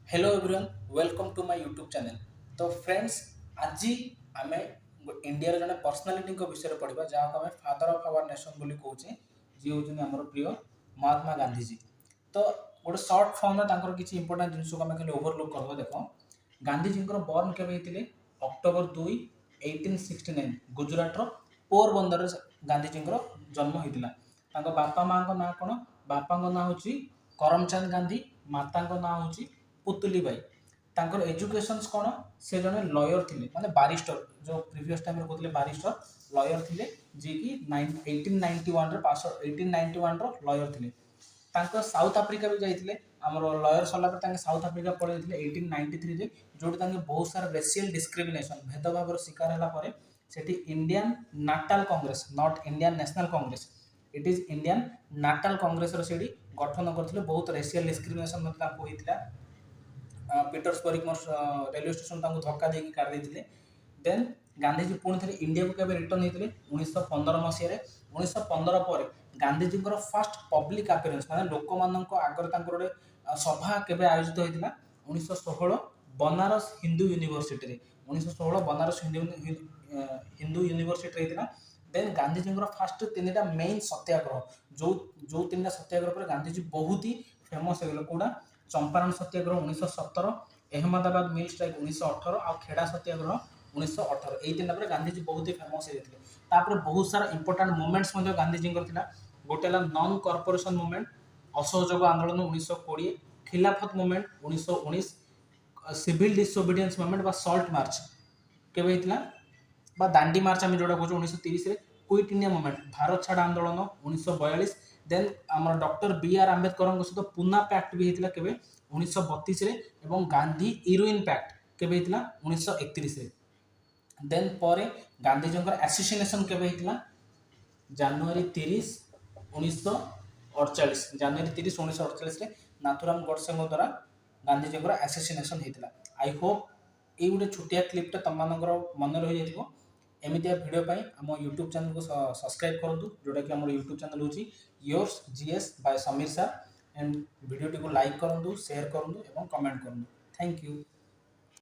Hello everyone welcome to my YouTube channel. तो friends आज आम इंडिया जड़े पर्सनालीटी विषय पढ़ा जहाँ आम फादर ऑफ आवर नेशन बोली कहे जी हूँ आम प्रिय महात्मा गांधी जी। तो गोटे सर्ट फॉर्म किसी इंपोर्टां जिन को आम खाली ओभरलुक कर देख गांधीजी बर्न के अक्टोबर 2 1869 गुजरात पोरबंदर गांधीजी जन्म होता। बापा माँ ना कौन बापा ना हूँ करमचंद गांधी माता ना हूँ पुतली बाई। तांकर एजुकेशन कौन से जने लॉयर थिले माने बारिस्टर जो प्रीवियस टाइम रे कहते बारिस्टर लॉयर थिले जी की 1891 रे पास 1891 रो लॉयर थिले। तांको साउथ अफ्रीका भी जाइथिले हमरो लॉयर सरला पर तांके साउथ अफ्रीका पळेइथिले 1893 रे जोटी तांके बहुत सारा रेशियल डिस्क्रिमिनेशन भेदभाव रो शिकार होला परे सेठी Indian National Congress not Indian National Congress it is Indian National Congress रो सेठी गठन करथिले। बहुत रेशियल डिस्क्रिमिनेशन मतलब तांको होइथिला। पीटर्सबर्ग रेलवे स्टेशन धक्का देके काट देते। देन गांधीजी पुणी थे इंडिया को केबे रिटर्न होते 1915 मसीह। 1915 पर गांधीजी फर्स्ट पब्लिक अपीयरेंस माने लोक मानक आगर गोटे सभा केबे आयोजित होता 1916 बनारस हिंदू यूनिवर्सिटी रे। 1916 बनारस हिंदू यूनिवर्सिटी होता। देन गांधीजी फास्ट तीन मेन सत्याग्रह जो जो तीन सत्याग्रह पर गांधीजी बहुत ही फेमस हो कौटा चंपारण सत्याग्रह 1917 अहमदाबाद मिल स्ट्राइक 1918 और खेड़ा सत्याग्रह 1918 यही तीन गांधीजी बहुत ही फेमस होते। बहुत सारा इंपोर्टाट मुवमेंट्स गांधीजी गोटे नॉन कॉर्पोरेशन मुवमेंट असहयोग आंदोलन 1920 Khilafat movement 1919 civil disobedience movement salt march केबे बा दांडी मार्च आम जोड़ा कहे 1930 क्विट इंडिया मुवमेंट भारत छाड़ आंदोलन 1942। देन आम डॉक्टर बी आर आंबेडकर सहित पूना पैक्ट भी होता केबे 1932 एवं गांधी इरोइन पैक्ट केबे होता 1931। देन पर गांधीजी एसोसिएशन केबे होता जनवरी 30 1948 जनवरी 30 1948 नाथुराम गोडसे द्वारा गांधीजी एसोसिएशन होता। आई होप ये गोटे छोटिया क्लिपटा तुम मन रही जाइए। एमतीया भिडियो आम यूट्यूब चैनल को सब्सक्राइब करूँ जोटा कि आम यूट्यूब चैनल हूँ yours GS bye Sameer sir and video T like करूँ शेयर करूँ और कमेंट करूँ। Thank you.